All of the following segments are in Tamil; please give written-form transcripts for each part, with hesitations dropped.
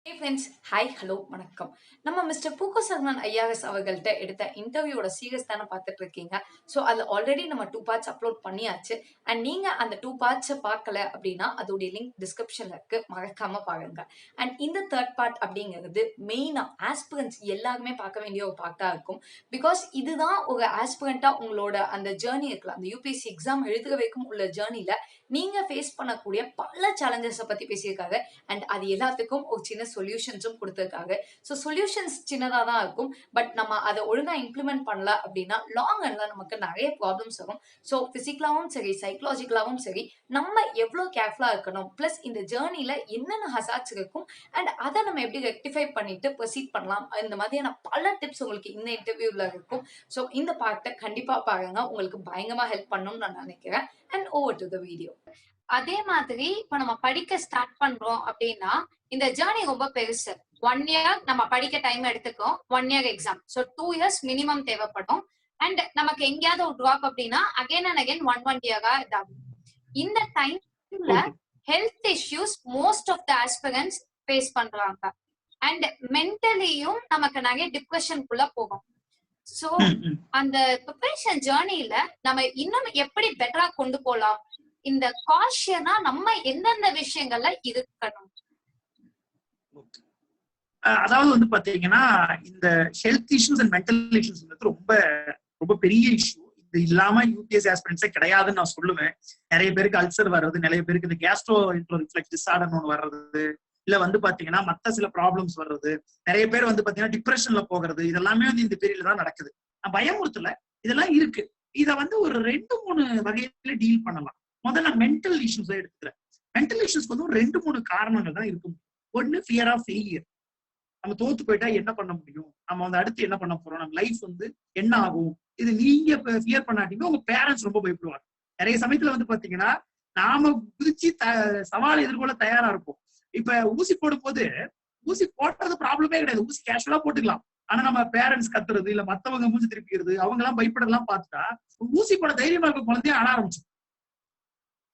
Hey friends, hi, hello, வணக்கம். நம்ம மிஸ்டர் பூக்கோ சரவணன் ஐயாஎஸ் அவர்கள்ட்ட எடுத்த இன்டர்வியூவோட சீரியஸ் தானே பார்த்துட்டு இருக்கீங்க. ஸோ அது ஆல்ரெடி நம்ம 2 பார்ட்ஸ் அப்லோட் பண்ணியாச்சு. அண்ட் நீங்க அந்த 2 பார்ட்ஸை பார்க்கல அப்படின்னா அதோடைய லிங்க் டிஸ்கிரிப்ஷன்ல இருக்கு, மறக்காம பாருங்க. அண்ட் இந்த தேர்ட் பார்ட் அப்படிங்கிறது மெயினா ஆஸ்பிரன்ஸ் எல்லாருமே பார்க்க வேண்டிய ஒரு பார்ட்டா இருக்கும். பிகாஸ் இதுதான் ஒரு ஆஸ்பிரண்டா உங்களோட அந்த ஜேர்னி இருக்கலாம், அந்த யூபிஎஸ்சி எக்ஸாம் எழுதுற வரைக்கும் உள்ள ஜேர்னில நீங்க ஃபேஸ் பண்ணக்கூடிய பல சேலஞ்சஸை பத்தி பேசியிருக்காங்க. அண்ட் அது எல்லாத்துக்கும் ஒரு சின்ன சொல்யூஷன்ஸும் கொடுத்துருக்காங்க. ஸோ சொல்யூஷன்ஸ் சின்னதாக தான் இருக்கும், பட் நம்ம அதை ஒழுங்காக இம்ப்ளிமெண்ட் பண்ணல அப்படின்னா லாங் ரன்ல நமக்கு நிறைய ப்ராப்ளம்ஸ் வரும். ஸோ பிசிக்கலாகவும் சரி, சைக்கலாஜிக்கலாகவும் சரி, நம்ம எவ்வளோ கேர்ஃபுல்லாக இருக்கணும், ப்ளஸ் இந்த ஜேர்னியில் என்னென்ன ஹசார்ட்ஸ் இருக்கும் அண்ட் அதை நம்ம எப்படி ரெக்டிஃபை பண்ணிட்டு ப்ரொசீட் பண்ணலாம், இந்த மாதிரியான பல டிப்ஸ் உங்களுக்கு இந்த இன்டர்வியூவில் இருக்கும். ஸோ இந்த பார்ட்டை கண்டிப்பாக பாருங்க, உங்களுக்கு பயங்கரமாக ஹெல்ப் பண்ணணும்னு நான் நினைக்கிறேன். And over to the video. அதே மாதிரி இப்ப நம்ம படிக்க ஸ்டார்ட் பண்றோம் அப்படின்னா இந்த ஜேர்னி ரொம்ப பெருசு. 1 இயர் நம்ம படிக்க டைம் எடுத்துக்கோம், 1 year exam, so 2 years minimum தேவைப்படும். அண்ட் நமக்கு எங்கேயாவது ஒரு ட்ராப் அப்படின்னா அகைன் அண்ட் அகைன் 1 இயரா இதாகும். இந்த டைம்ல health issues most of the aspirants face பண்றாங்க. அண்ட் மென்டலியும் நமக்கு நிறைய டிப்ரெஷனுக்குள்ள போகும். ஸோ அந்த ப்ரிப்பரேஷன் ஜேர்னில நம்ம இன்னும் எப்படி பெட்டரா கொண்டு போலாம், இந்த காஷியனா நம்ம எந்தெந்த விஷயங்கள்ல இருக்கணும்? அதாவது வந்து பாத்தீங்கன்னா இந்த health issues and mental issues வந்து ரொம்ப ரொம்ப பெரிய இஷ்யூ. இது இல்லாம யூபிஎஸ்சி ஆஸ்பிரன்ட்ஸே கிடையாதுன்னு நான் சொல்லுவேன். நிறைய பேருக்கு அல்சர் வர்றது, நிறைய பேருக்கு இந்த கேஸ்ட்ரோ ரிஃப்ளெக்ஸ் டிஸார்டர் ஒன்று வர்றது, இல்ல வந்து பாத்தீங்கன்னா மத்த சில ப்ராப்ளம்ஸ் வர்றது, நிறைய பேர் வந்து பாத்தீங்கன்னா டிப்ரெஷன்ல போகிறது, இதெல்லாமே வந்து இந்த பீரியட்ல தான் நடக்குது. நான் பயமுறுத்தல, இதெல்லாம் இருக்கு. இதை வந்து ஒரு 2-3 வகையில டீல் பண்ணலாம். முதல்ல மென்டல் இஷ்யூஸ் எடுத்துக்கிறேன். மென்டல் இஷ்யூஸ்க்கு வந்து ஒரு 2-3 காரணங்கள் தான் இருக்கும். ஒன்னு ஃபியர் ஆஃப் ஃபெயிலியர். நம்ம தோத்து போயிட்டா என்ன பண்ண முடியும், நம்ம வந்து அடுத்து என்ன பண்ண போறோம், நம்ம லைஃப் வந்து என்ன ஆகும், இது நீங்க ஃபியர் பண்ணாட்டீங்க உங்க பேரண்ட்ஸ் ரொம்ப பயப்படுவாங்க. நிறைய சமயத்துல வந்து பாத்தீங்கன்னா நாம குதிச்சு சவாலை எதிர்கொள்ள தயாரா இருப்போம். இப்ப ஊசி போடும் போது ஊசி போடுறது ப்ராப்ளமே கிடையாது, ஊசி கேஷுவலா போட்டுக்கலாம். ஆனா நம்ம பேரண்ட்ஸ் கத்துறது, இல்ல மத்தவங்க மூஞ்சி திருப்பிக்கிறது, அவங்க எல்லாம் பயப்படலாம் பார்த்துட்டா ஊசி போட தைரியமா இருக்க குழந்தைய அழ ஆரம்பிச்சு.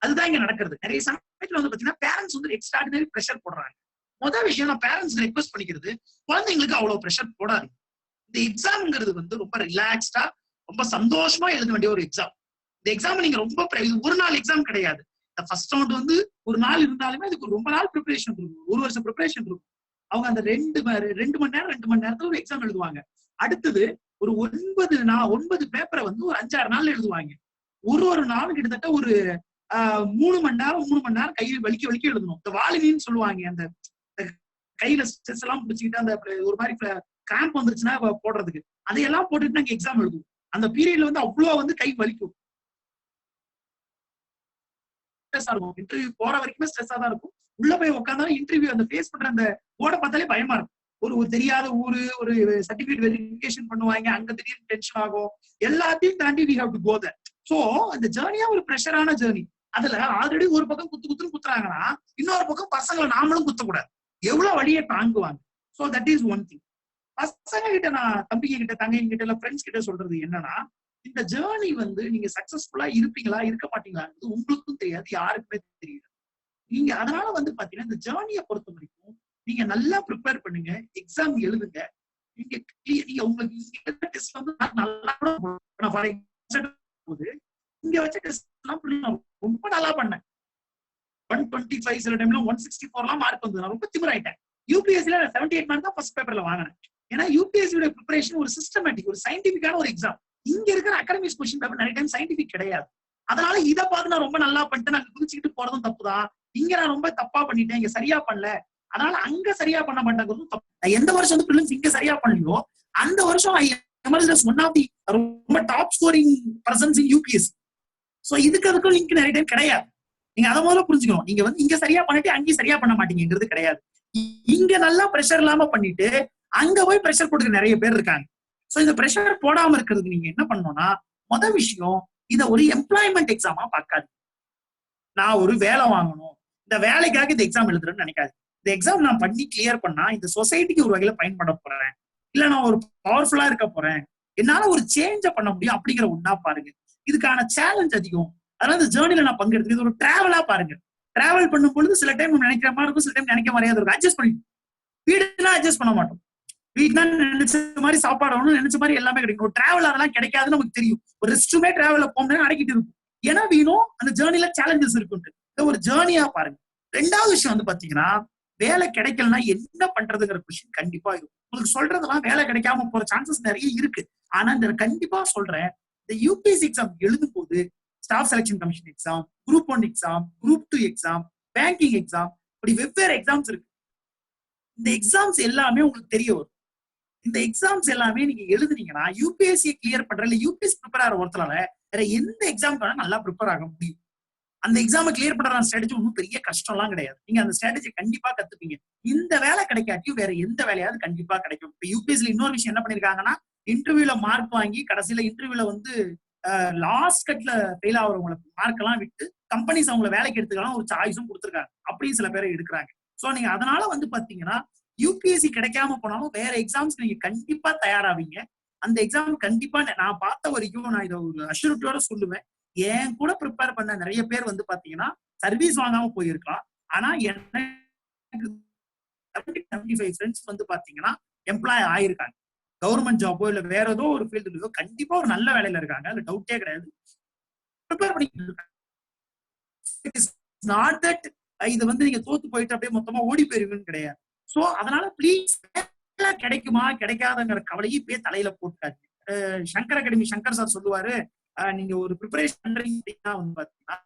அதுதான் இங்க நடக்கிறது. நிறைய சமயத்துல வந்து பாத்தீங்கன்னா பேரண்ட்ஸ் வந்து எக்ஸ்ட்ராடினரி ப்ரெஷர் போடுறாங்க. முதல் விஷயம் நான் பேரண்ட்ஸ் ரெக்வெஸ்ட் பண்ணிக்கிறது, குழந்தைங்களுக்கு அவ்வளவு ப்ரெஷர் போடாது. இந்த எக்ஸாம்ங்கிறது வந்து ரொம்ப ரிலாக்ஸ்டா ரொம்ப சந்தோஷமா எழுத வேண்டிய ஒரு எக்ஸாம். இந்த எக்ஸாம் நீங்க ரொம்ப ஒரு நாள் எக்ஸாம் கிடையாது. இந்த ஃபர்ஸ்ட் ரவுண்ட் வந்து ஒரு நாள் இருந்தாலுமே அதுக்கு ரொம்ப நாள் ப்ரிப்பரேஷன் இருக்கும், 1 வருஷம் ப்ரிப்பரேஷன் இருக்கும். அவங்க அந்த 2 மணி நேரத்துல ஒரு எக்ஸாம் எழுதுவாங்க. அடுத்தது ஒரு 9 பேப்பரை வந்து ஒரு 5-6 நாள்ல எழுதுவாங்க. ஒரு நாள் கிட்டத்தட்ட ஒரு 3 மணி நேரம் கையை வலிக்க எழுதணும். இந்த வாலினின்னு சொல்லுவாங்க, அந்த கையில ஸ்ட்ரெஸ் எல்லாம் பிடிச்சிக்கிட்டு அந்த ஒரு மாதிரி கிராம்ப் வந்துருச்சுன்னா போடுறதுக்கு, அதையெல்லாம் போட்டுட்டு நாங்க எக்ஸாம் எழுதுவோம். அந்த பீரியட்ல வந்து அவ்வளவு வந்து கை வலிக்கும், ஸ்ட்ரெஸ்ஸா இருக்கும். இன்டர்வியூ போற வரைக்குமே ஸ்ட்ரெஸ்ஸா தான் இருக்கும். உள்ள போய் உட்காந்தாலும் இன்டர்வியூ அந்த ஃபேஸ் பண்ற அந்த போர்டை பார்த்தாலே பயமா இருக்கும். ஒரு தெரியாத ஊரு, ஒரு சர்டிபிகேட் வெரிஃபிகேஷன் பண்ணுவாங்க, அங்க திடீர்னு டென்ஷன் ஆகும். எல்லாத்தையும் தாண்டி we have to go there. So அந்த ஜேர்னியா ஒரு ப்ரெஷரான ஜேர்னி. அதுல ஆல்ரெடி ஒரு பக்கம் குத்துன்னு குத்துறாங்கன்னா இன்னொரு பக்கம் பசங்களை நாமளும் குத்தக்கூடாது. எவ்வளவு வழியை தாங்குவாங்க. So that is one thing. பசங்க கிட்ட, நான் தம்பிங்க கிட்ட, தங்கைங்க கிட்ட, இல்ல ஃப்ரெண்ட்ஸ் கிட்ட சொல்றது என்னன்னா, இந்த ஜேர்னி வந்து நீங்க சக்சஸ்ஃபுல்லா இருப்பீங்களா இருக்க மாட்டீங்களான்னு உங்களுக்கும் தெரியாது, யாருக்குமே தெரியாது. நீங்க அதனால வந்து பாத்தீங்கன்னா இந்த ஜேர்னியை பொறுத்த வரைக்கும் நீங்க நல்லா ப்ரிப்பேர் பண்ணுங்க, எக்ஸாம் எழுதுங்க. நீங்க உங்களுக்கு டெஸ்ட் வந்து நல்லா போது இங்க வச்ச டெஸ்ட் எல்லாம் ரொம்ப நல்லா பண்ணேன். 125 சில டைம்ல 164 மார்க் வந்து நான் ரொம்ப திமிராயிட்டேன். யூபிஎஸ்சில 78 மார்க் தான் ஃபர்ஸ்ட் பேப்பர்ல வாங்கினேன். ஏன்னா யூபிஎஸ்சியோட ப்ரிப்பரேஷன் ஒரு சிஸ்டமேட்டிக், ஒரு சயின்டிபிக்கான ஒரு எக்ஸாம். இங்க இருக்கிற அகாடமிக்ஸ் கொஸ்டின் பேப்பர் நிறைய டைம் சயின்டிபிக் கிடையாது. அதனால இதை பார்த்து நான் ரொம்ப நல்லா பண்ணிட்டு நாங்க குதிச்சுக்கிட்டு போறதும் தப்புதான். இங்க நான் ரொம்ப தப்பா பண்ணிட்டேன், இங்க சரியா பண்ணல, அதனால அங்க சரியா பண்ண மாட்டேங்கிறதும் தப்பு. எந்த வருஷம் வந்து பிரிலிம்ஸ் இங்க சரியா பண்ணலையோ அந்த வருஷம் ஒன் ஆஃப் தி ரொம்ப டாப் ஸ்கோரிங் பர்சன்ஸ் இன் யூபிஎஸ்சி. சோ அதுக்கும் லிங்க் நிறைய டைம் கிடையாது. நீங்க அதை முதல்ல புரிஞ்சுக்கணும். நீங்க வந்து இங்க சரியா பண்ணிட்டு அங்கேயும் சரியா பண்ண மாட்டீங்கிறது கிடையாது. இங்க நல்லா பிரஷர் இல்லாம பண்ணிட்டு அங்க போய் பிரஷர் போட்டுக்க நிறைய பேர் இருக்காங்க. சோ இந்த பிரஷர் போடாம இருக்கிறதுக்கு நீங்க என்ன பண்ணணும்னா, முதல் விஷயம், இதை ஒரு எம்ப்ளாய்மெண்ட் எக்ஸாமா பார்க்காது. நான் ஒரு வேலை வாங்கணும், இந்த வேலைக்காக இந்த எக்ஸாம் எழுதுறேன்னு நினைக்காது. இந்த எக்ஸாம் நான் பண்ணி கிளியர் பண்ணா இந்த சொசைட்டிக்கு ஒரு வகையில பயன்பட போறேன், இல்ல நான் ஒரு பவர்ஃபுல்லா இருக்க போறேன், என்னால ஒரு சேஞ்ச பண்ண முடியும் அப்படிங்கிற ஒண்ணா பாருங்க. இதுக்கான சேலஞ்ச் அதிகம். அதனால இந்த ஜேர்னில நான் பங்கெடுத்து இது ஒரு டிராவலா பாருங்க. டிராவல் பண்ணும் பொழுது சில டைம் நினைக்கிற மாதிரி இருக்கும், சில டைம் நினைக்க மாதிரியாவது இருக்கும். அட்ஜஸ்ட் பண்ணி அட்ஜஸ்ட் பண்ண மாட்டோம். வீட்டுனா நினைச்ச மாதிரி சாப்பாடு ஆகணும், நினைச்ச மாதிரி எல்லாமே கிடைக்கும். ஒரு டிராவல் அதெல்லாம் கிடைக்காதுன்னு நமக்கு தெரியும். ஒரு ரெஸ்ட்டுமே டிராவல போகணும்னு அடக்கிட்டு இருக்கும். ஏன்னா வீணும் அந்த ஜேர்னில சேலஞ்சஸ் இருக்கு. ஒரு ஜேர்னியா பாருங்க. ரெண்டாவது விஷயம் வந்து பாத்தீங்கன்னா, வேலை கிடைக்கலன்னா என்ன பண்றதுங்கிற கொஸ்டின் கண்டிப்பா இருக்கும். உங்களுக்கு சொல்றதெல்லாம் வேலை கிடைக்காம போற சான்சஸ் நிறைய இருக்கு. ஆனா இந்த கண்டிப்பா சொல்றேன், இந்த யூபிஎஸ்சி எக்ஸாம் எழுதும் போது staff selection commission exam, group 1 exam, group 2 exam, banking exam, இப்படி வெவ்வேறு எக்ஸாம்ஸ் இருக்கு. இந்த எக்ஸாம்ஸ் எல்லாமே உங்களுக்கு தெரிய வரும். இந்த எக்ஸாம்ஸ் எல்லாமே நீங்க எழுதுனீங்கன்னா யூபிஎஸ்சி கிளியர் பண்ற இல்ல யூபிஎஸ்சி ப்ரிப்பேர் ஆகிற ஒருத்தரால வேற எந்த எக்ஸாம் நல்லா ப்ரிப்பேர் ஆக முடியும். அந்த எக்ஸாமை கிளியர் பண்ற ஸ்ட்ராட்டஜி ஒன்றும் பெரிய கஷ்டம்லாம் கிடையாது. நீங்க அந்த ஸ்ட்ராட்டஜி கண்டிப்பா கத்துப்பீங்க. இந்த வேலை கிடைக்காட்டியும் வேற எந்த வேலையாவது கண்டிப்பா கிடைக்கும். இப்ப யூபிஎஸ்சில இன்னொரு விஷயம் என்ன பண்ணிருக்காங்கன்னா, இன்டர்வியூல மார்க் வாங்கி கடைசியில இன்டர்வியூல வந்து லாஸ்ட் கட்ல ஃபெயில் ஆகுறவங்களுக்கு மார்க் எல்லாம் விட்டு கம்பெனிஸ் அவங்களை வேலைக்கு எடுத்துக்கலாம் ஒரு சாய்ஸும் கொடுத்துருக்காங்க. அப்படியும் சில பேரை எடுக்கிறாங்க. சோ நீங்க அதனால வந்து பாத்தீங்கன்னா யூபிஎஸ்சி கிடைக்காம போனாலும் வேற எக்ஸாம்ஸ் நீங்க கண்டிப்பா தயாராவீங்க. அந்த எக்ஸாம் கண்டிப்பா நான் பார்த்த வரைக்கும் நான் இதை ஒரு அஷ்யூரிட்டியோட சொல்லுவேன். என் கூட ப்ரிப்பேர் பண்ண நிறைய பேர் வந்து பாத்தீங்கன்னா சர்வீஸ் வாங்காம போயிருக்கலாம். ஆனா எனக்கு 75 ஃப்ரெண்ட்ஸ் வந்து பாத்தீங்கன்னா எம்ப்ளாய் ஆயிருக்காங்க. கவர்மெண்ட் ஜாபோ இல்ல வேற ஏதோ ஒரு ஃபீல்டுலயோ கண்டிப்பா ஒரு நல்ல வேலையில இருக்காங்க. அது டவுட்டே கிடையாது. ப்ரிப்பேர் பண்ணிட்டு இருக்காங்க. நாட் தட் இது வந்து நீங்க தோத்து போயிட்டு அப்படியே மொத்தமா ஓடி போயிருவீங்கன்னு கிடையாது. சோ அதனால பிளீஸ் கிடைக்குமா கிடைக்காதங்கிற கவலையை இப்பயே தலையில போட்டாரு. சங்கர் அகாடமி சங்கர் சார் சொல்லுவாரு, நீங்க ஒரு ப்ரிப்பரேஷன் பண்றீங்கன்னா வந்து பாத்தீங்கன்னா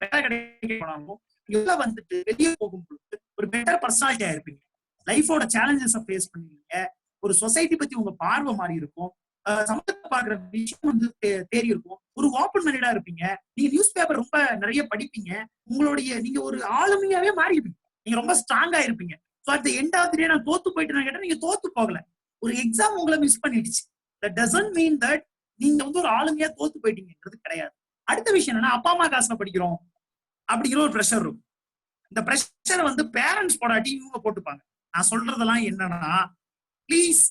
வேலை கிடைக்க போனாலும் எல்லாம் வந்துட்டு வெளியே போகும்போது ஒரு பெட்டர் பர்சனாலிட்டியா இருப்பீங்க. லைஃபோட சேலஞ்சஸ் ஃபேஸ் பண்ணுவீங்க. ஒரு சொசைட்டி பத்தி உங்க பார்வை மாறி இருக்கும். சமூகத்தை பாக்குற விஷயம் வந்து தேறி இருக்கும். ஒரு ஓப்பன் மைண்டடா இருப்பீங்க. நீங்க நியூஸ் பேப்பர் ரொம்ப நிறைய படிப்பீங்க. உங்களுடைய நீங்க ஒரு ஆளுமையாவே மாறிடுவீங்க. நீங்க ரொம்ப ஸ்ட்ராங்கா இருப்பீங்க. So at the end of the day நான் தோத்து போயிட்டு கேட்டா நீங்க தோத்து போகல. ஒரு எக்ஸாம் உங்களை மிஸ் பண்ணிடுச்சு. தட் டசன்ட் மீன் தட் நீங்க வந்து ஒரு ஆளுமையா தோத்து போயிட்டீங்கிறது கிடையாது. அடுத்த விஷயம் என்னன்னா, அப்பா அம்மா காசுல படிக்கிறோம் அப்படிங்கிற ஒரு ப்ரெஷர் இருக்கும். இந்த ப்ரெஷர் வந்து பேரண்ட்ஸ் போடாட்டி இவங்க போட்டுப்பாங்க. நான் சொல்றதெல்லாம் என்னன்னா, பிளீஸ்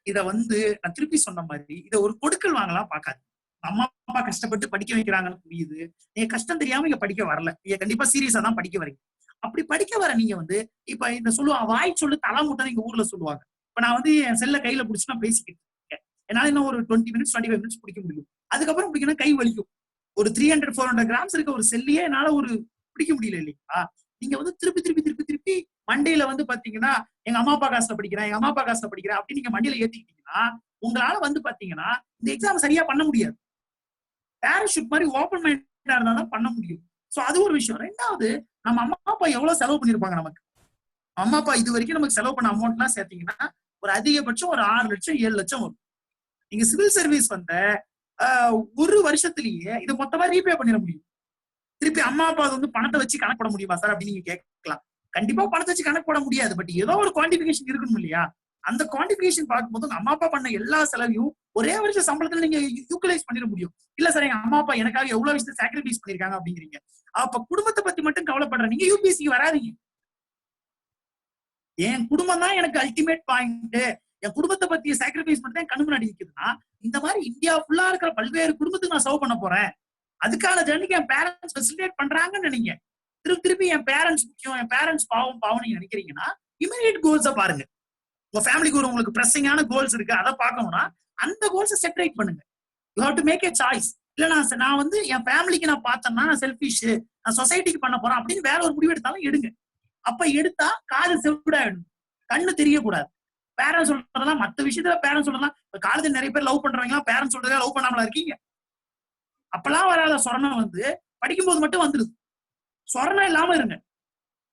இத வந்து நான் திருப்பி சொன்ன மாதிரி இத ஒரு கொடுக்கல் வாங்கலாம் பாக்காது. அம்மா அப்பா கஷ்டப்பட்டு படிக்க வைக்கிறாங்கன்னு புரியுது. நீங்க கஷ்டம் தெரியாம இங்க படிக்க வரல. நீங்க கண்டிப்பா சீரியஸா தான் படிக்க வரீங்க. அப்படி படிக்க வர நீங்க வந்து இப்ப இந்த சொல்லுவாங்க வாய் சொல்லு தலை முட்டை எங்க ஊர்ல சொல்லுவாங்க. இப்ப நான் வந்து என் செல்ல கையில பிடிச்சு நான் பேசிக்கிட்டு இருக்கேன். என்னால இன்னும் ஒரு 20 மினிட்ஸ் 25 மினிட்ஸ் பிடிக்க முடியும். அதுக்கப்புறம் பிடிக்கணும் கை வலிக்கும். ஒரு 300-400 கிராம்ஸ் இருக்க ஒரு செல்லையே என்னால ஒரு பிடிக்க முடியல இல்லைங்களா? நீங்க வந்து திருப்பி திருப்பி திருப்பி திருப்பி மண்டையில வந்து பாத்தீங்கன்னா எங்க அம்மா அப்பா காசுல படிக்கிறேன், எங்க அம்மா அப்பா காசுல படிக்கிறேன் அப்படின்னு நீங்க மண்டையில ஏத்திக்கிட்டீங்கன்னா உங்களால வந்து பாத்தீங்கன்னா இந்த எக்ஸாம் சரியா பண்ண முடியாது. பேராஷூட் மாதிரி ஓப்பன் மைண்டா இருந்தா தான் பண்ண முடியும். சோ அது ஒரு விஷயம். ரெண்டாவது, நம்ம அம்மா அப்பா எவ்வளவு செலவு பண்ணிருப்பாங்க நமக்கு. அம்மா அப்பா இது வரைக்கும் நமக்கு செலவு பண்ண அமௌண்ட் எல்லாம் சேர்த்தீங்கன்னா ஒரு அதிகபட்சம் ஒரு 6 லட்சம் 7 லட்சம் வரும். நீங்க சிவில் சர்வீஸ் வந்த ஒரு வருஷத்திலேயே இதை மொத்தமா ரீபே பண்ணிட முடியும். திருப்பி அம்மா அப்பா வந்து பணத்தை வச்சு கணக்கு போட முடியுமா சார் அப்படின்னு நீங்க கேட்கலாம். கண்டிப்பா பணத்தை வச்சு கணக்கு போட முடியாது. பட் ஏதோ ஒரு குவான்டிபிகேஷன் இருக்கணும் இல்லையா? அந்த குவான்டிபிகேஷன் பார்க்கும்போது அம்மா அப்பா பண்ண எல்லா செலவையும் ஒரே வருஷ சம்பளத்துல நீங்க யூட்டிலைஸ் பண்ணிட முடியும். இல்ல சார் எங்க அம்மா அப்பா எனக்காக எவ்வளவு விஷயத்தை சாக்ரிஃபைஸ் பண்ணிருக்காங்க அப்படிங்கிறீங்க. அப்ப குடும்பத்தை பத்தி மட்டும் கவலைப்படுற நீங்க யூபிஎஸ்சிக்கு வராதீங்க. என் குடும்பம் தான் எனக்கு அல்டிமேட் பாயிண்ட். என் குடும்பத்தை பத்திய சாக்ரிஃபைஸ் மட்டும் தான் கண்ணு முன்னாடி நிக்குதுன்னா இந்த மாதிரி இந்தியா ஃபுல்லா இருக்கிற பல்வேறு குடும்பத்துக்கு நான் சர்வ் பண்ண போறேன். அதுக்கான ஜர்னிக்கு என் பேரண்ட்ஸ் ஃபெசிலிட்டேட் பண்றாங்கன்னு நினைங்க. திருப்பி என் பேரண்ட்ஸ் முக்கியம், என் பேரண்ட்ஸ் பாவம் நீங்க நினைக்கிறீங்கன்னா இமீடியட் கோல்ஸை பாருங்க. உங்க ஃபேமிலிக்கு ஒரு உங்களுக்கு பிரஸிங்கான கோல்ஸ் இருக்கு, அதை பார்க்கணும்னா அந்த கோல்ஸை செப்பரேட் பண்ணுங்க. You have to make a choice. இல்ல நான் வந்து என் ஃபேமிலிக்கு நான் பார்த்தேன்னா நான் செல்ஃபிஷ், நான் சொசைட்டிக்கு பண்ண போறேன் அப்படின்னு வேற ஒரு முடிவு எடுத்தாலும் எடுங்க. அப்ப எடுத்தா காது செவிடாயிடும், கண்ணு தெரியக்கூடாது. பேரண்ட்ஸ் சொல்றதெல்லாம் மற்ற விஷயத்துல பேரண்ட்ஸ் சொல்றதெல்லாம் காலேஜ் நிறைய பேர் லவ் பண்றவங்க பேரண்ட்ஸ் சொல்றதே லவ் பண்ணாமலா இருக்கீங்க. அப்பெல்லாம் வராத சொரணம் வந்து படிக்கும்போது மட்டும் வந்துருது. சொரணம் இல்லாம இருங்க.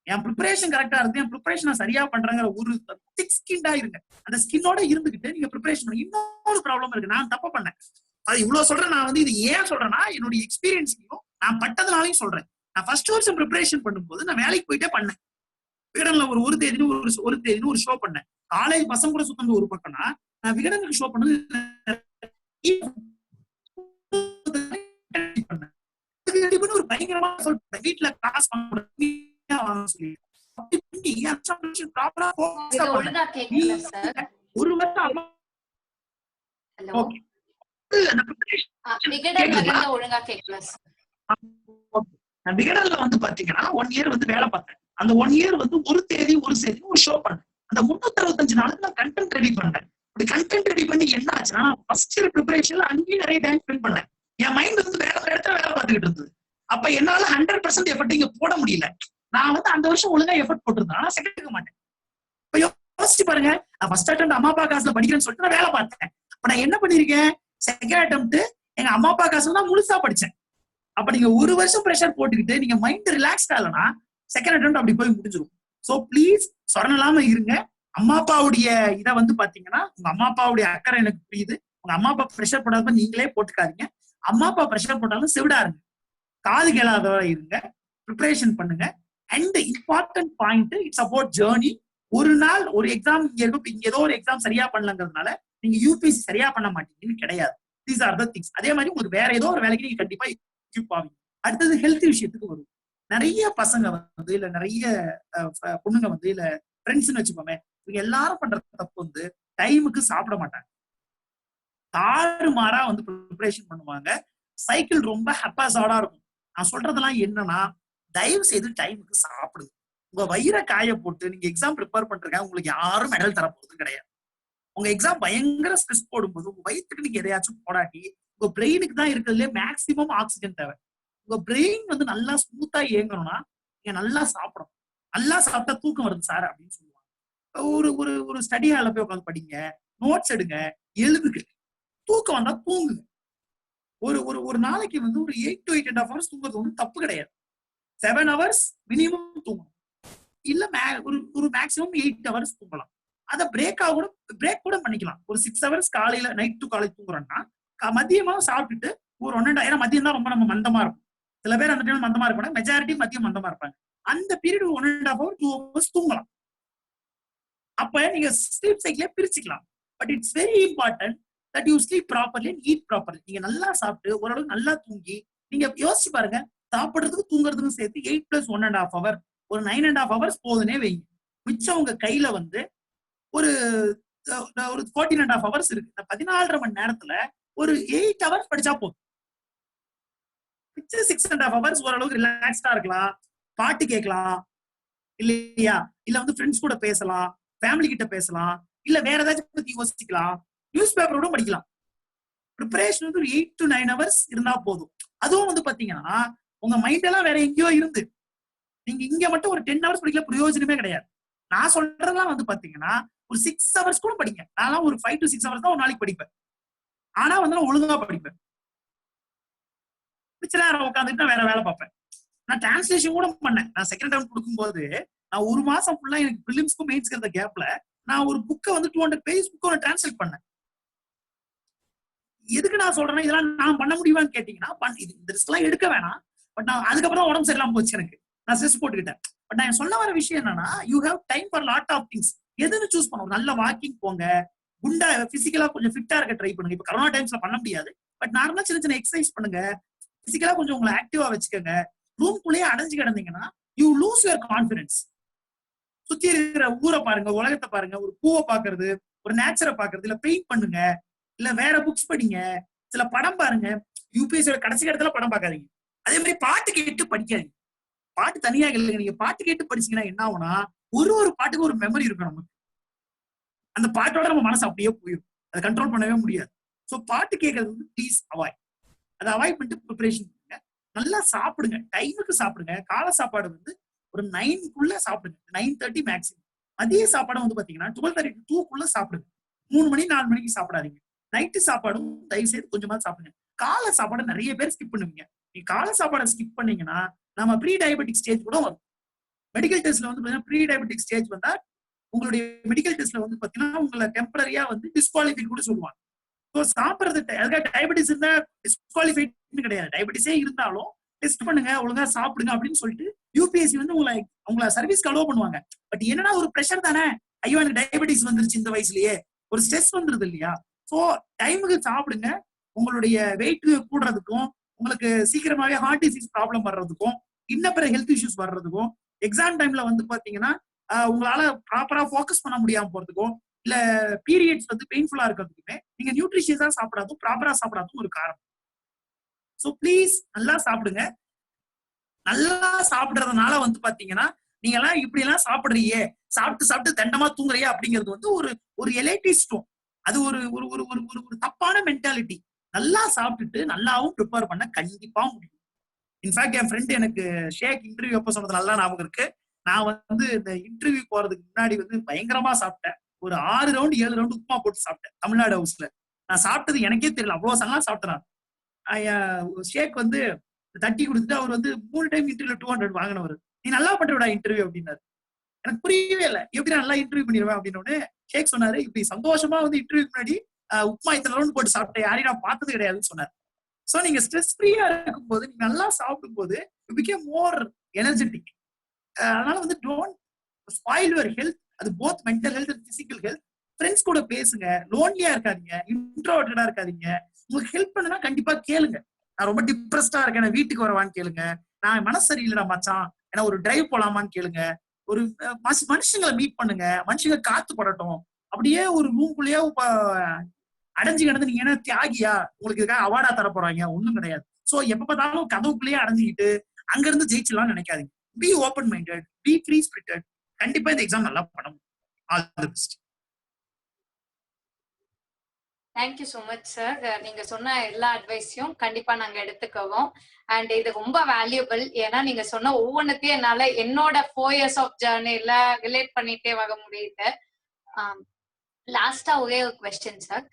என் ப்ரிப்பரேஷன் கரெக்டா இருக்கு, என் ப்ரிப்பரேஷன் சரியா பண்றேங்கிற ஒரு திக் ஸ்கின்டா இருங்க. அந்த ஸ்கின்னோட இருந்துகிட்டு நீங்க ப்ரிப்பரேஷன் பண்ணி இன்னொரு ப்ராப்ளம் இருக்கு. நான் தப்பு பண்ணேன், அது இவ்வளவு சொல்றேன். நான் வந்து இது ஏன் சொல்றேன்னா என்னுடைய எக்ஸ்பீரியன்ஸ்லயும் நான் பட்டதுனாலையும் சொல்றேன். நான் ஃபர்ஸ்ட் வருஷம் ப்ரிப்பரேஷன் பண்ணும்போது நான் வேலைக்கு போயிட்டே பண்ணேன். விகடன்ல ஒரு தேதினு ஒரு ஷோ பண்ணேன். காலேஜ் பசங்க கூட சுத்தம் ஒரு பக்கம்னா நான் விகடனுக்கு ஷோ பண்ணது ஒரு பயங்கரமா சொல்லிட்டேன். வீட்டுல காசு ஒரு வருஷம் விகடன்ல வந்து பாத்தீங்கன்னா 1 இயர் வந்து வேலை பார்த்தேன். அந்த 1 இயர் வந்து ஒரு தேதி ஒரு ஷோ பண்ணேன். அந்த 365 நாளுக்கு நான் கண்டென்ட் ரெடி பண்ணேன். அப்படி கண்டென்ட் ரெடி பண்ணி என்ன ஆச்சுன்னா, ஃபர்ஸ்ட் இயர் ப்ரிப்பரேஷன்ல அங்கேயும் நிறைய டைம் ஸ்பெண்ட் பண்ணேன். என் மைண்ட் வந்து வேற ஒரு இடத்துல வேலை பார்த்துக்கிட்டு இருந்தது. அப்ப என்னால 100% எஃபர்ட் இங்க போட முடியல. நான் வந்து அந்த வருஷம் ஒழுங்கா எஃபர்ட் போட்டிருந்தேன், ஆனா செகண்ட் எடுக்க மாட்டேன். இப்ப யோசிச்சு பாருங்க, நான் ஃபர்ஸ்ட் அட்டெம்ப்ட் அம்மா அப்பா காசுல படிக்கிறேன்னு சொல்லிட்டு நான் வேலை பார்த்தேன். அப்ப நான் என்ன பண்ணிருக்கேன், செகண்ட் அட்டெம்ப்ட் எங்க அம்மா அப்பா காசுல தான் முழுசா படிச்சேன். அப்ப நீங்க ஒரு வருஷம் ப்ரெஷர் போட்டுக்கிட்டு நீங்க மைண்ட் ரிலாக்ஸ்டா இல்லைன்னா செகண்ட் அட்டெம்ப்ட் அப்படி போய் முடிஞ்சிடும். சோ ப்ளீஸ் சொரணலாம இருங்க. அம்மா அப்பாவுடைய இதை வந்து பாத்தீங்கன்னா, உங்க அம்மா அப்பாவுடைய அக்கறை எனக்கு புரியுது. உங்க அம்மா அப்பா ப்ரெஷர் போடாம நீங்களே போட்டுக்காதீங்க. அம்மா அப்பா ப்ரெஷர் போட்டாலும் செவிடா இருங்க, காது கேளாதவர இருங்க, ப்ரிப்பரேஷன் பண்ணுங்க. And important point, it's about journey. ஒரு நாள் ஒரு எக்ஸாம் இங்க இருக்கும், இங்க ஏதோ ஒரு எக்ஸாம் சரியா பண்ணலங்கிறதுனால நீங்க யூபிஎஸ்சி சரியா பண்ண மாட்டீங்கன்னு கிடையாது. These are the things. அதே மாதிரி உங்களுக்கு வேற ஏதோ ஒரு வேலைக்கு நீங்க கண்டிப்பா equip ஆவீங்க. அடுத்தது ஹெல்த் விஷயத்துக்கு வரும். நிறைய பசங்க வந்து இல்ல நிறைய பொண்ணுங்க வந்து இல்ல ஃப்ரெண்ட்ஸ்ன்னு வச்சுக்கோமே, இவங்க எல்லாரும் பண்ற தப்பு வந்து டைமுக்கு சாப்பிட மாட்டாங்க. தாறுமாறா வந்து ப்ரிப்பரேஷன் பண்ணுவாங்க. சைக்கிள் ரொம்ப ஹப்பாசாடா இருக்கும். நான் சொல்றதெல்லாம் என்னன்னா, தயவு செய்து டைமுக்கு சாப்பிடுங்க. உங்க வயிறை காய போட்டு நீங்க எக்ஸாம் ப்ரிப்பேர் பண்றீங்க, உங்களுக்கு யாரும் மெடல் தர போறது கிடையாது. உங்க எக்ஸாம் பயங்கர ஸ்ட்ரெஸ் போடும்போது உங்க வயிற்றுக்கு நீங்க எதையாச்சும் போடாட்டி, உங்க பிரெயினுக்கு தான் இருக்கிறதுலே மேக்சிமம் ஆக்சிஜன் தேவை. உங்க பிரெயின் வந்து நல்லா ஸ்மூத்தா இயங்கணும்னா நீங்க நல்லா சாப்பிடணும். நல்லா சாப்பிட்டா தூக்கம் வருது சார் அப்படின்னு சொல்லுவாங்க. ஒரு ஒரு ஒரு ஸ்டடி ஹால்ல போய் உட்காந்து படிங்க, நோட்ஸ் எடுங்க, எழுதுங்க. தூக்கம் வந்தா தூங்குங்க. ஒரு ஒரு ஒரு நாளைக்கு வந்து ஒரு 8 to 8.5 hours தூங்குறது ஒன்றும் தப்பு கிடையாது. 7 hours மினிமம் தூங்கணும். இல்ல ஒரு ஒரு மேக்ஸிமம் 8 hours தூங்கலாம். அதை பிரேக் கூட பண்ணிக்கலாம். ஒரு 6 hours காலையில நைட் டு காலேஜ் தூங்குறோம்னா மதியமா சாப்பிட்டுட்டு ஒரு 1.5, ஏன்னா மதியம் தான் ரொம்ப நம்ம மந்தமா இருக்கும். சில பேர் அந்த டைம் மந்தமா இருப்பாங்க, மெஜாரிட்டி மதியம் மந்தமா இருப்பாங்க. அந்த பீரியட் 1.5 hour 2 hours தூங்கலாம். அப்ப நீங்க ஸ்லீப் சைக்கிளே பிரிச்சுக்கலாம். But it's very important that you sleep properly and eat properly. நீங்க நல்லா சாப்பிட்டு ஓரளவுக்கு நல்லா தூங்கி, நீங்க யோசிச்சு பாருங்க, சாப்பிடுறதுக்கு தூங்குறதுக்கும் சேர்த்து 8 + 1.5 hour, ஒரு 9.5 hours போதுனே வைங்க. மிச்சம் உங்க கையில வந்து ஒரு ஒரு 14.5 hours இருக்கு. 14.5 மணி நேரத்துல ஒரு 8 hours படிச்சா போதும். மிச்சம் 6.5 hours ஓரளவுக்கு ரிலாக்ஸ்டா இருக்கலாம், பாட்டு கேட்கலாம் இல்லையா, இல்ல வந்து ஃப்ரெண்ட்ஸ் கூட பேசலாம், ஃபேமிலி கிட்ட பேசலாம், இல்ல வேற ஏதாச்சும் பத்தி யோசிக்கலாம், நியூஸ் பேப்பர் கூட படிக்கலாம். ப்ரிப்பரேஷன் வந்து ஒரு 8 to 9 hours இருந்தா போதும். அதுவும் வந்து பாத்தீங்கன்னா உங்க மைண்ட் எல்லாம் வேற எங்கேயோ இருந்து நீங்க இங்க மட்டும் ஒரு 10 hours படிக்கல, பிரயோஜனமே கிடையாது. நான் சொல்றதெல்லாம் வந்து பாத்தீங்கன்னா ஒரு 6 hours கூட படிங்க. நான் ஒரு 5 to 6 hours தான் ஒரு நாளைக்கு படிப்பேன். ஆனா வந்து நான் ஒழுங்கா படிப்பேன். மிச்ச நேரம் உட்காந்துட்டு நான் வேற வேலை பார்ப்பேன். நான் டிரான்ஸ்லேஷன் கூட பண்ணேன். நான் செகண்ட் டேர்ம் கொடுக்கும்போது நான் ஒரு மாசம் ஃபுல்லா எனக்கு பிலிம்ஸ்க்கும் மெயின்ஸ்க்கு இருந்த கேப்ல நான் ஒரு புக்கை வந்து 200 பேஜ் புக்கை நான் டிரான்ஸ்லேட் பண்ணேன். எதுக்கு நான் சொல்றேன்னா, இதெல்லாம் நான் பண்ண முடியுமான்னு கேட்டீங்கன்னா, இந்த ரிஸ்க் எல்லாம் எடுக்க வேணாம். பட் நான் அதுக்கப்புறம் உடம்பு சரியில்லாம போச்சு எனக்கு. நான் ஸ்ட்ரெஸ் போட்டுக்கிட்டேன். பட் நான் சொல்ல வர விஷயம் என்னன்னா, you have time for lot of things. எதுன்னு சூஸ் பண்ணுவோம். நல்ல வாக்கிங் போங்க, குண்டா பிசிக்கலா கொஞ்சம் ஃபிட்டா இருக்க ட்ரை பண்ணுங்க. இப்ப கரோனா டைம்ஸ்ல பண்ண முடியாது. பட் நார்மலா சின்ன சின்ன எக்ஸசைஸ் பண்ணுங்க. பிசிக்கலா கொஞ்சம் உங்களை ஆக்டிவா வச்சுக்கோங்க. ரூம்குள்ளேயே அடைஞ்சு கிடந்தீங்கன்னா யூ லூஸ் யுவர் கான்பிடன்ஸ். சுத்தி இருக்கிற ஊரை பாருங்க, உலகத்தை பாருங்க, ஒரு பூவை பாக்குறது, ஒரு நேச்சரை பாக்குறது, இல்ல பெயிண்ட் பண்ணுங்க, இல்ல வேற புக்ஸ் படிங்க, சில படம் பாருங்க. யூபிஎஸ்சியோட கடைசி இடத்துல படம் பார்க்காதீங்க. அதே மாதிரி பாட்டு கேட்டு படிக்காதீங்க. பாட்டு தனியா இல்லைங்க, நீங்க பாட்டு கேட்டு படிச்சீங்கன்னா என்ன ஆகும்னா, ஒரு ஒரு பாட்டுக்கு ஒரு மெமரி இருக்கும் நமக்கு. அந்த பாட்டோட நம்ம மனசு அப்படியே போயிடும். அதை கண்ட்ரோல் பண்ணவே முடியாது. சோ பாட்டு கேட்கறது வந்து ப்ளீஸ் அவாய்ட். அதை அவாய்ட் பண்ணிட்டு ப்ரிப்பரேஷன் பண்ணுங்க. நல்லா சாப்பிடுங்க, டைமுக்கு சாப்பிடுங்க. காலை சாப்பாடு வந்து ஒரு 9க்குள்ள சாப்பிடுங்க, 9:30 மேக்ஸிமம். மதிய சாப்பாடு வந்து பாத்தீங்கன்னா 12:30 to 2க்குள்ள சாப்பிடுங்க. 3 மணி 4 மணிக்கு சாப்பிடாதீங்க. நைட்டு சாப்பாடும் தயவு செய்து கொஞ்சமா சாப்பிடுங்க. காலை சாப்பாடு நிறைய பேர் ஸ்கிப் பண்ணுவீங்க. நீங்க காலை சாப்பாடை ஸ்கிப் பண்ணீங்கன்னா நம்ம ப்ரீ டயபெட்டிக் ஸ்டேஜ் கூட வரும். மெடிக்கல் டெஸ்ட்ல வந்து ப்ரீ டயபெட்டிக் ஸ்டேஜ் வந்தா உங்களுடைய மெடிக்கல் டெஸ்ட்ல வந்து பாத்தீங்கன்னா உங்களை டெம்பரரியா வந்து டிஸ்குவாலிஃபை கூட சொல்லுவாங்க. சாப்பிடுறது டயபெட்டிஸ் இருந்தா டிஸ்குவாலிஃபைட் கிடையாது. டயபெட்டிஸே இருந்தாலும் டெஸ்ட் பண்ணுங்க, ஒழுங்கா சாப்பிடுங்க அப்படின்னு சொல்லிட்டு யூபிஎஸ்சி வந்து உங்களை சர்வீஸ்க்கு அலோவ் பண்ணுவாங்க. பட் என்னன்னா ஒரு பிரஷர் தானே, ஐயோ எனக்கு டயபெட்டிஸ் வந்துருச்சு இந்த வயசுலயே, ஒரு ஸ்ட்ரெஸ் வந்துருது இல்லையா. சோ டைமுக்கு சாப்பிடுங்க. உங்களுடைய வெயிட் கூடுறதுக்கும், உங்களுக்கு சீக்கிரமாவே ஹார்ட் டிசீஸ் ப்ராப்ளம் வர்றதுக்கும், இன்ன பிற ஹெல்த் இஷ்யூஸ் வர்றதுக்கும், எக்ஸாம் டைம்ல வந்து பாத்தீங்கன்னா உங்களால ப்ராப்பரா போக்கஸ் பண்ண முடியாம போறதுக்கும், இல்ல பீரியட்ஸ் வந்து பெயின்ஃபுல்லா இருக்கிறதுக்குமே நீங்க நியூட்ரிஷியஸா சாப்பிடாதும் ப்ராப்பரா சாப்பிடாதும் ஒரு காரணம். சோ ப்ளீஸ் நல்லா சாப்பிடுங்க. நல்லா சாப்பிடுறதுனால வந்து பாத்தீங்கன்னா நீங்க எல்லாம் இப்படி எல்லாம் சாப்பிடுறீங்க, சாப்பிட்டு சாப்பிட்டு தண்டமா தூங்குறியா அப்படிங்கிறது வந்து ஒரு ஒரு எலைட்டிஸ்டும், அது ஒரு ஒரு ஒரு ஒரு ஒரு ஒரு தப்பான மென்டாலிட்டி. நல்லா சாப்பிட்டுட்டு நல்லாவும் ப்ரிப்பேர் பண்ண கண்டிப்பா முடியும். இன்ஃபேக்ட் என் ஃப்ரெண்ட் எனக்கு ஷேக் இன்டர்வியூ அப்ப சொன்னது நல்லா ஞாபகம் இருக்கு. நான் வந்து இந்த இன்டர்வியூ போறதுக்கு முன்னாடி வந்து பயங்கரமா சாப்பிட்டேன். ஒரு 6 ரவுண்ட் 7 ரவுண்ட் உப்புமா போட்டு சாப்பிட்டேன் தமிழ்நாடு ஹவுஸ்ல. நான் சாப்பிட்டது எனக்கே தெரியல, அவ்வளவு நல்லா சாப்பிட்டேன். ஷேக் வந்து தட்டி கொடுத்துட்டு அவர் வந்து 3 டைம் இன்டர்வியூல 200 வாங்கினவர். நீ நல்லா பண்றடா இன்டர்வியூ அப்படின்னாரு. எனக்கு புரியவே இல்லை, எப்படி நான் நல்லா இன்டர்வியூ பண்ணிடுவேன் அப்படின்னு. ஷேக் சொன்னாரு, இப்படி சந்தோஷமா வந்து இன்டர்வியூ முன்னாடி உப்புமா இத்தனை ரவுண்ட் போட்டு சாப்பிட்டேன், யாரையும் நான் பார்த்தது கிடையாதுன்னு சொன்னார். சோ நீங்க ஸ்ட்ரெஸ் ஃப்ரீயா இருக்கும் போது, நீங்க நல்லா சாப்பிடும் போது யூ பிகேம் மோர் எனர்ஜெட்டிக். அதனால வந்து டோன்ட் ஸ்பாயில் யுவர் ஹெல்த். அது both mental health and physical health. Friends கூட பேசுங்க, லோன்லியா இருக்காதீங்க, இன்ட்ரோவர்ட்டடா இருக்காதீங்க. உங்களுக்கு ஹெல்ப் பண்ணுனா கண்டிப்பா கேளுங்க. நான் ரொம்ப டிப்ரெஸ்டா இருக்கேன், நான் வீட்டுக்கு வரவான்னு கேளுங்க. நான் மனசு சரியில்லடா மச்சான், ஏன்னா ஒரு டிரைவ் போலாமான்னு கேளுங்க. ஒரு மனுஷங்களை மீட் பண்ணுங்க, மனுஷங்க காத்து படட்டும். அப்படியே ஒரு ரூம்குள்ளேயே அடைஞ்சு கிடந்து நீங்க என்ன தியாகியா, உங்களுக்கு இதுக்காக அவார்டா தர போறாங்க? ஒண்ணும் கிடையாது. சோ எப்ப பார்த்தாலும் கதவுக்குள்ளேயே அடைஞ்சுக்கிட்டு அங்க இருந்து ஜெயிச்சலாம் நினைக்காதீங்க. Be open minded, B free spirited. கண்டிப்பா இந்த எக்ஸாம் நல்லா பண்ணணும். All the best. Thank you so much sir. நீங்க சொன்ன எல்லா அட்வைஸையும் கண்டிப்பா நாங்க எடுத்துக்குவோம். அண்ட் இது ரொம்ப வேல்யூபிள். ஏன்னா நீங்க சொன்ன ஒவ்வொன்றத்தையும் என்னால என்னோட 4 இயர்ஸ் ஆஃப் ஜேர்னில ரிலேட் பண்ணிட்டே வர முடியுது. லாஸ்டா ஒரே ஒரு கொஸ்டின் சார்.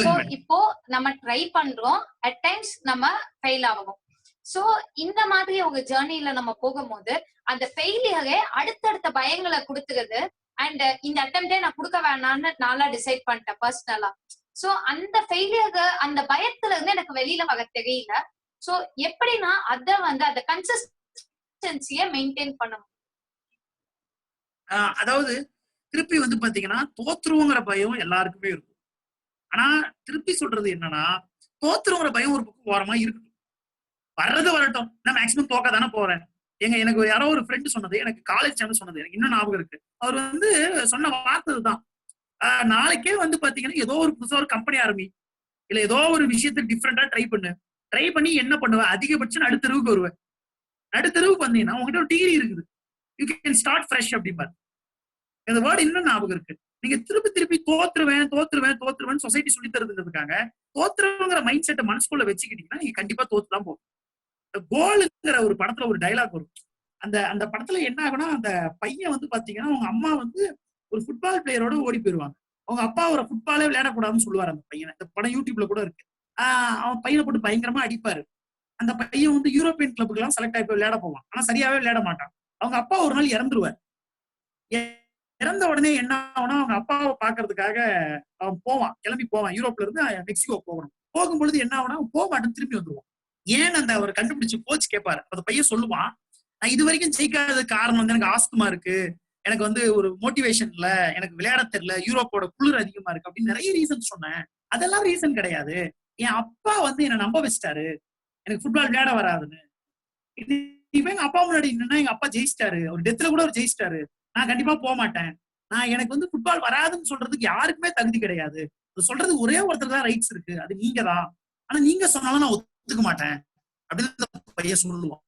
சோ இப்போ நம்ம ட்ரை பண்றோம், அட் டைம்ஸ் நம்ம ஃபெயில் ஆகும். சோ இந்த மாதிரி ஒரு ஜேர்னில நம்ம போகும்போது அந்த ஃபெயிலியரே அடுத்தடுத்த பயங்களை கொடுத்துருது. அண்ட் இந்த அட்டெம்ப்டே நான் கொடுக்க வேணாம்னு நான்லாம் டிசைட் பண்ணிட்டேன் பர்சனலா. சோ அந்த ஃபெயிலியர், அந்த பயத்துல இருந்து எனக்கு வெளியில வர தெரியல. சோ எப்படின்னா அத வந்து அந்த கன்சிஸ்டன்சியை மெயின்டைன் பண்ணணும். அதாவது திருப்பி வந்து பாத்தீங்கன்னா தோத்துருவோங்கிற பயம் எல்லாருக்குமே இருக்கும். ஆனா திருப்பி சொல்றது என்னன்னா, தோத்துருங்கிற பயம் ஒரு பக்கம் ஓரமா இருக்கட்டும், வர்றது வரட்டும். நான் மேக்சிமம் தோக்க தானே போறேன். எனக்கு யாரோ ஒரு ஃப்ரெண்ட் சொன்னது, எனக்கு காலேஜ் டைம்ல சொன்னது எனக்கு இன்னும் ஞாபகம் இருக்கு. அவர் வந்து சொன்ன வார்த்தை தான், நாளைக்கே வந்து பாத்தீங்கன்னா ஏதோ ஒரு புதுசா ஒரு கம்பெனி ஆரம்பி, இல்ல ஏதோ ஒரு விஷயத்துக்கு டிஃப்ரெண்டா ட்ரை பண்ணி என்ன பண்ணுவேன், அதிகபட்சம் நடுத்தருவுக்கு வருவேன். நடுத்தருவுக்கு வந்தீங்கன்னா உங்ககிட்ட ஒரு டிகிரி இருக்குது, யூ கேன் ஸ்டார்ட் ஃப்ரெஷ் அப்படிம்பாரு. இந்த வேர்டு இன்னும் ஞாபகம் இருக்கு. நீங்க திருப்பி திருப்பி தோத்துருவேன் சொசைட்டி சொல்லி தருதுங்கிறதுக்காக தோத்துருங்கிற மைண்ட் செட்டை மனசுக்குள்ள வச்சுக்கிட்டீங்கன்னா நீங்க கண்டிப்பா தோத்துதான் போகும். கோலுங்கிற ஒரு படத்துல ஒரு டைலாக் வரும். அந்த அந்த படத்துல என்ன ஆகும்னா, அந்த பையன் வந்து பாத்தீங்கன்னா அவங்க அம்மா வந்து ஒரு ஃபுட்பால் பிளேயரோட ஓடி போயிருவாங்க. அவங்க அப்பா அவரை ஃபுட்பாலே விளையாடக்கூடாதுன்னு சொல்லுவாரு அந்த பையனை. இந்த படம் யூடியூப்ல கூட இருக்கு. அவன் பையனை போட்டு பயங்கரமா அடிப்பாரு. அந்த பையன் வந்து யூரோப்பியன் கிளப்புக்கு எல்லாம் செலக்ட் ஆகி போய் விளையாட போவான். ஆனா சரியாவே விளையாட மாட்டான். அவங்க அப்பா ஒரு நாள் இறந்துருவார். இறந்த உடனே என்ன ஆகும்னா, அவங்க அப்பாவை பாக்குறதுக்காக அவன் போவான், கிளம்பி போவான். யூரோப்ல இருந்து மெக்சிகோ போகணும். போகும்பொழுது என்ன ஆகும்னா, போக மாட்டேன்னு திரும்பி வந்துருவான். ஏன் அந்த அவர் கண்டுபிடிச்சு கோச் கேட்பாரு. அந்த பையன் சொல்லுவான், நான் இது வரைக்கும் ஜெயிக்காத காரணம் வந்து எனக்கு ஆஸ்துமா இருக்கு, எனக்கு வந்து ஒரு மோட்டிவேஷன் இல்ல, எனக்கு விளையாட தெரியல, யூரோப்போட குளிர் அதிகமா இருக்கு அப்படின்னு நிறைய ரீசன் சொன்னேன். அதெல்லாம் ரீசன் கிடையாது. என் அப்பா வந்து என்ன நம்ப வச்சிட்டாரு, எனக்கு ஃபுட்பால் விளையாட வராதுன்னு. இப்ப எங்க அப்பா முன்னாடி என்னன்னா, எங்க அப்பா ஜெயிச்சிட்டாரு, ஒரு டெத்ல கூட அவர் ஜெயிச்சிட்டாரு, நான் கண்டிப்பா போக மாட்டேன். நான் எனக்கு வந்து ஃபுட்பால் வராதுன்னு சொல்றதுக்கு யாருக்குமே தகுதி கிடையாது. சொல்றது ஒரே ஒருத்தர் தான் ரைட்ஸ் இருக்கு, அது நீங்க தான். ஆனா நீங்க சொன்னாலும் நான் ஒத்துக்க மாட்டேன் அப்படின்னு பையன் சொல்லுவான்.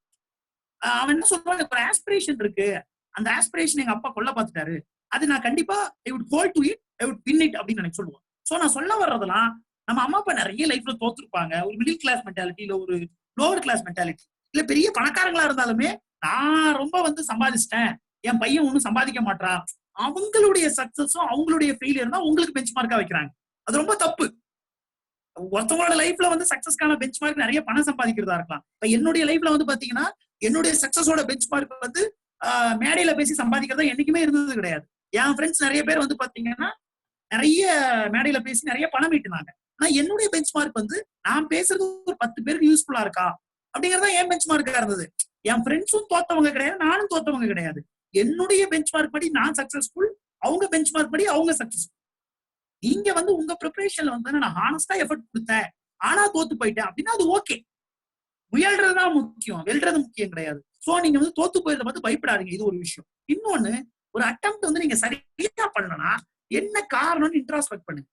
அவன் என்ன சொல்றான், எனக்கு ஒரு ஆஸ்பிரேஷன் இருக்கு, அந்த ஆஸ்பிரேஷன் எங்க அப்பா கொல்ல பார்த்துட்டாரு, அது நான் கண்டிப்பா I would hold to it, I would win it அப்படின்னு எனக்கு சொல்லுவான். சோ நான் சொல்ல வர்றதெல்லாம், நம்ம அம்மா அப்பா நிறைய லைஃப்ல தோத்துருப்பாங்க. ஒரு மிடில் கிளாஸ் மென்டாலிட்டி, இல்ல ஒரு லோவர் கிளாஸ் மென்டாலிட்டி, இல்ல பெரிய பணக்காரங்களா இருந்தாலுமே நான் ரொம்ப வந்து சம்பாதிச்சிட்டேன், என் பையன் ஒண்ணும் சம்பாதிக்க மாட்டான், அவங்களுடைய சக்சஸும் அவங்களுடைய ஃபெயிலியர் தான் உங்களுக்கு பெஞ்ச் மார்க்கா வைக்கிறாங்க. அது ரொம்ப தப்பு. ஒருத்தவங்களோட லைஃப்ல வந்து சக்சஸ்க்கான பெஞ்ச் மார்க் நிறைய பணம் சம்பாதிக்கிறதா இருக்கலாம். இப்ப என்னுடைய லைஃப்ல வந்து பாத்தீங்கன்னா, என்னுடைய சக்சஸோட பெஞ்ச் மார்க் வந்து மேடையில பேசி சம்பாதிக்கிறதா என்னைக்குமே இருந்தது கிடையாது. என் ஃப்ரெண்ட்ஸ் நிறைய பேர் வந்து பாத்தீங்கன்னா நிறைய மேடையில பேசி நிறைய பணம் ஈட்டினாங்க. ஆனா என்னுடைய பெஞ்ச் மார்க் வந்து நான் பேசுறது ஒரு 10 பேருக்கு யூஸ்ஃபுல்லா இருக்கா அப்படிங்கறத என் பெஞ்ச் மார்க்கா இருந்தது. என் ஃப்ரெண்ட்ஸும் தோத்தவங்க கிடையாது, நானும் தோத்தவங்க கிடையாது. என்னுடைய பெஞ்ச் மார்க் படி நான் சக்சஸ்ஃபுல், அவங்க பெஞ்ச் மார்க் படி அவங்க சக்சஸ்ஃபுல். நீங்க வந்து உங்க ப்ரிப்பரேஷன்ல வந்து நான் ஹானஸ்டா எஃபர்ட் கொடுத்தேன், ஆனா தோத்து போயிட்டேன் அப்படின்னா அது ஓகே. முயல்றதுதான் முக்கியம், வெல்றது முக்கியம் கிடையாது. சோ நீங்க வந்து தோத்து போயிருந்த பார்த்து பயப்படாதீங்க, இது ஒரு விஷயம். இன்னொன்னு, ஒரு அட்டெம்ப்ட் வந்து நீங்க சரியா பண்ணலன்னா என்ன காரணம்னு இன்ட்ராஸ்பெக்ட் பண்ணுங்க.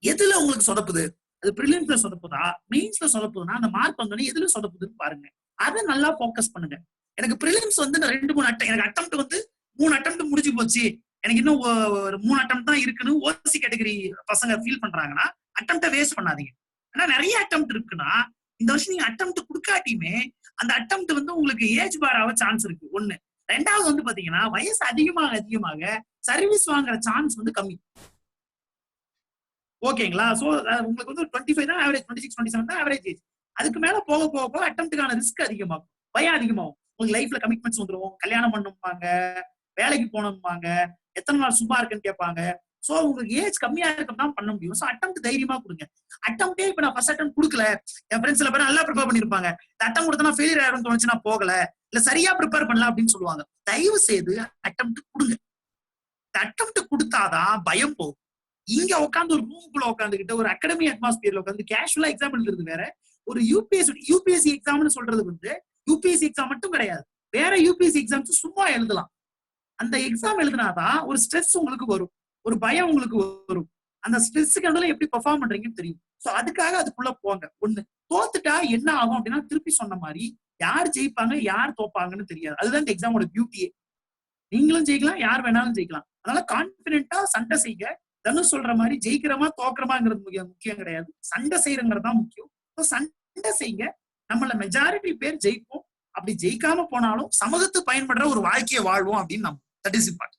எதுல உங்களுக்கு சொதப்புது, அது பிரிலிம்ஸ்ல சொதப்புதா, மெயின்ஸ்ல சொதப்புதுன்னா அந்த மார்க் வந்தோடனே எதுல சொதப்புதுன்னு பாருங்க. அதை நல்லா போக்கஸ் பண்ணுங்க. எனக்கு பிரிலிம்ஸ் வந்து 2-3 எனக்கு அட்டெம்ப்ட் வந்து 3 அட்டெம்ப்ட் முடிஞ்சு போச்சு, எனக்கு இன்னும் ஒரு 3 அட்டெம்ப்ட் தான் இருக்குன்னு ஓசி கேட்டகரி பசங்க ஃபீல் பண்றாங்கன்னா அட்டெம்ப்ட வேஸ்ட் பண்ணாதீங்க. ஏன்னா நிறைய அட்டெம்ப்ட் இருக்குன்னா இந்த வருஷம் நீங்க அட்டெம்ப்ட் கொடுக்காட்டியுமே அந்த அட்டெம்ப்ட் வந்து உங்களுக்கு ஏஜ் பார் ஆக சான்ஸ் இருக்கு ஒண்ணு. ரெண்டாவது வந்து பாத்தீங்கன்னா வயசு அதிகமாக அதிகமாக சர்வீஸ் வாங்குற சான்ஸ் வந்து கம்மி. ஓகேங்களா? சோ உங்களுக்கு வந்து 25 தான் ஆவரேஜ், 26, 27 தான் ஆவரேஜ் ஏஜ். அதுக்கு மேல போக போக போக அட்டெம்ப்ட்கான ரிஸ்க் அதிகமாகும், பயம் அதிகமாகும். உங்களுக்கு லைஃப்ல கமிட்மெண்ட்ஸ் வந்துரும், கல்யாணம் பண்ணணும்பாங்க, வேலைக்கு போகணும்பாங்க, எத்தனை நாள் சும்மா இருக்குன்னு கேட்பாங்க. சோ உங்களுக்கு ஏஜ் கம்மியா தான் பண்ண முடியும். சோ அட்டெம்ப்ட் தைரியமா கொடுங்க. அட்டெம்ப்டே இப்ப நான் ஃபர்ஸ்ட் அட்டெம்ப்ட் கொடுக்கல, என் ஃப்ரெண்ட்ஸ் சில பேர் நல்லா ப்ரிப்பேர் பண்ணிருப்பாங்க, அட்டெம்ப்ட் கொடுத்தா ஃபெயிலியர் ஆயிரும் தோணுச்சு நான் போகல, இல்ல சரியா ப்ரிப்பேர் பண்ணல அப்படின்னு சொல்லுவாங்க. தயவு செய்து அட்டெம்ப்ட் கொடுங்க. அட்டெம்ப்ட் கொடுத்தாதான் பயம் போகும். இங்க உட்காந்து ஒரு ரூமுக்குள்ள உட்காந்துக்கிட்டு ஒரு அகாடமி அட்மாஸ்பியர்ல உட்காந்து கேஷுவலா எக்ஸாம் எழுதுறது வேற, ஒரு யூபிஎஸ்சி எக்ஸாம்னு சொல்றது வந்து யூபிஎஸ்சி எக்ஸாம் மட்டும் கிடையாது, வேற யூபிஎஸ்சி எக்ஸாம்ஸ் சும்மா எழுதலாம். அந்த எக்ஸாம் எழுதினாதான் ஒரு ஸ்ட்ரெஸ் உங்களுக்கு வரும், ஒரு பயம் உங்களுக்கு வரும். அந்த ஸ்ட்ரெஸ்ஸுக்கு நடுவுல எப்படி பெர்ஃபார்ம் பண்றீங்கன்னு தெரியும். சோ அதுக்காக அதுக்குள்ள போங்க. ஒண்ணு தோத்துட்டா என்ன ஆகும் அப்படின்னா திருப்பி சொன்ன மாதிரி யார் ஜெயிப்பாங்க யார் தோப்பாங்கன்னு தெரியாது. அதுதான் இந்த எக்ஸாமோட பியூட்டியே. நீங்களும் ஜெயிக்கலாம், யார் வேணாலும் ஜெயிக்கலாம். அதனால கான்பிடென்ட்டா சண்டை செய்யுங்க. தனுஷ் சொல்ற மாதிரி ஜெயிக்கிறோமா தோக்குறோமாங்கிறது முக்கியம் கிடையாது, சண்டை செய்யறங்கிறது தான் முக்கியம். சண்டை செய்யுங்க, நம்மள மெஜாரிட்டி பேர் ஜெயிப்போம். அப்படி ஜெயிக்காம போனாலும் சமூகத்து பயன்படுற ஒரு வாழ்க்கையை வாழ்வோம் அப்படின்னு நம்ம that is important.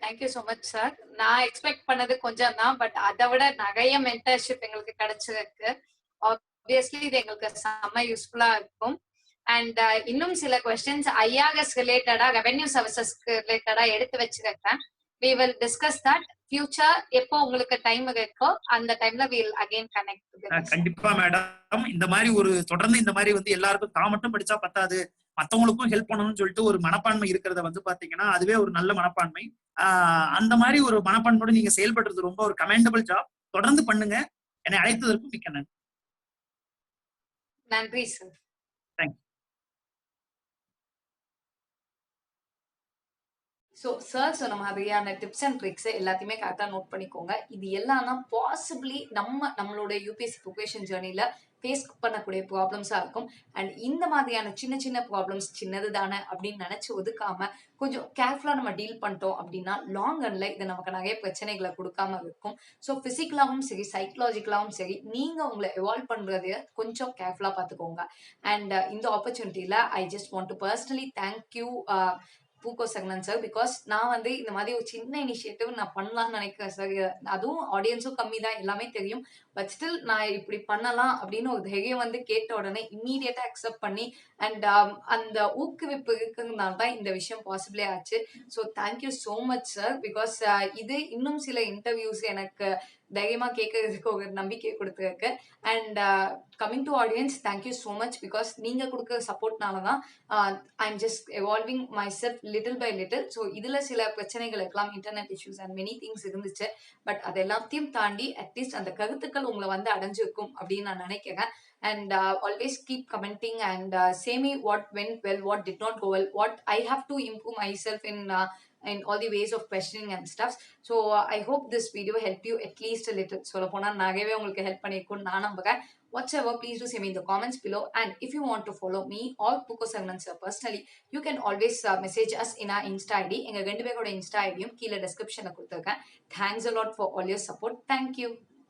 Thank you so much sir. நான் எக்ஸ்பெக்ட் பண்ணது கொஞ்சம் தான், பட் அதை விட நிறைய மென்டர்ஷிப் எங்களுக்கு கிடைச்சிருக்கு. ஆப்வியஸ்லி இது எங்களுக்கு செம்ம யூஸ்ஃபுல்லா இருக்கும். அண்ட் இன்னும் சில கொஸ்டின்ஸ் ஐஆர்எஸ் ரிலேட்டடா, ரெவென்யூ சர்வீசஸ்க்கு ரிலேட்டடா எடுத்து வச்சிருக்கேன். we will discuss that future. எப்போ உங்களுக்கு டைம் இருக்கோ அந்த டைம்ல we will again connect together. கண்டிப்பா மேடம். இந்த மாதிரி ஒரு தொடர்ந்து இந்த மாதிரி வந்து எல்லாருக்கும் தான் மட்டும் படிச்சா பத்தாது, மத்தவங்களுக்கும் ஹெல்ப் பண்ணணும்னு சொல்லிட்டு ஒரு மனப்பான்மை இருக்கிறத வந்து பாத்தீங்கன்னா அதுவே ஒரு நல்ல மனப்பான்மை. அந்த மாதிரி ஒரு மனப்பான்மையோட நீங்க செயல்படுறது ரொம்ப ஒரு கமெண்டபிள் ஜாப். தொடர்ந்து பண்ணுங்க. என்னை அழைத்ததற்கு மிக்க நன்றி. நன்றி சார். தேங்க்யூ. ஸோ சார் சொன்ன மாதிரியான டிப்ஸ் அண்ட் ட்ரிக்ஸ் எல்லாத்தையுமே கரெக்டாக நோட் பண்ணிக்கோங்க. இது எல்லாம்னா பாசிபிளி நம்மளோட யூபிஎஸ்சி ப்ரிப்பரேஷன் ஜேர்னில ஃபேஸ் பண்ணக்கூடிய ப்ராப்ளம்ஸாக இருக்கும். அண்ட் இந்த மாதிரியான சின்ன சின்ன ப்ராப்ளம்ஸ் சின்னது தானே அப்படின்னு நினச்சி ஒதுக்காம கொஞ்சம் கேர்ஃபுல்லாக நம்ம டீல் பண்ணிட்டோம் அப்படின்னா லாங் ரன்ல இது நமக்கு நிறைய பிரச்சனைகளை கொடுக்காம இருக்கும். ஸோ ஃபிசிக்கலாகவும் சரி சைக்கலாஜிக்கலாகவும் சரி நீங்கள் உங்களை எவால்வ் பண்ணுறதைய கொஞ்சம் கேர்ஃபுல்லாக பார்த்துக்கோங்க. அண்ட் இந்த ஆப்பர்ச்சுனிட்டியில் I just want to personally thank you பூகோ சக்னன் சார். பிகாஸ் நான் வந்து இந்த மாதிரி ஒரு சின்ன இனிஷியேட்டிவ் நான் பண்ணலாம்னு நினைக்கிறேன் சார். அதுவும் ஆடியன்ஸும் கம்மி தான், எல்லாமே தெரியும். பட் ஸ்டில் நான் இப்படி பண்ணலாம் அப்படின்னு ஒரு தைரியம் வந்து கேட்ட உடனே இம்மீடியட்டா அக்செப்ட் பண்ணி அண்ட் அந்த ஊக்குவிப்பு இருக்கிறதுனால தான் இந்த விஷயம் பாசிபிளே ஆச்சு. So thank you so much sir. Because இது இன்னும் சில இன்டர்வியூஸ் எனக்கு தைரியமா கேட்கறதுக்கு ஒரு நம்பிக்கை கொடுத்துருக்கு. And coming to audience, thank you so much. Because நீங்க கொடுக்குற சப்போர்ட்னால தான் I am just evolving myself little by little. So இதுல சில பிரச்சனைகள் இருக்கலாம், internet issues and many things இருந்துச்சு. பட் அது எல்லாத்தையும் தாண்டி அட்லீஸ்ட் அந்த கருத்துக்கள் உங்களை வந்து அடைஞ்சிருக்கும் அப்படின்னு நான் நினைக்கிறேன். And always keep commenting and say me what went well, what did not go well, what I have to improve myself in all the ways of questioning and stuff. So I hope this video helped you at least a little. சொல்ல போனா நிறையவே உங்களுக்கு ஹெல்ப் பண்ணிருக்கும் நான் நம்புறேன். Whatever, please do say me in the comments below. And if you want to follow me or Puko Sagnan sir personally, you can always message us in our Insta ID. எங்க ரெண்டு பேரோட Insta IDயும் கீழே descriptionல கொடுத்திருக்கேன். Thanks a lot for all your support. Thank you.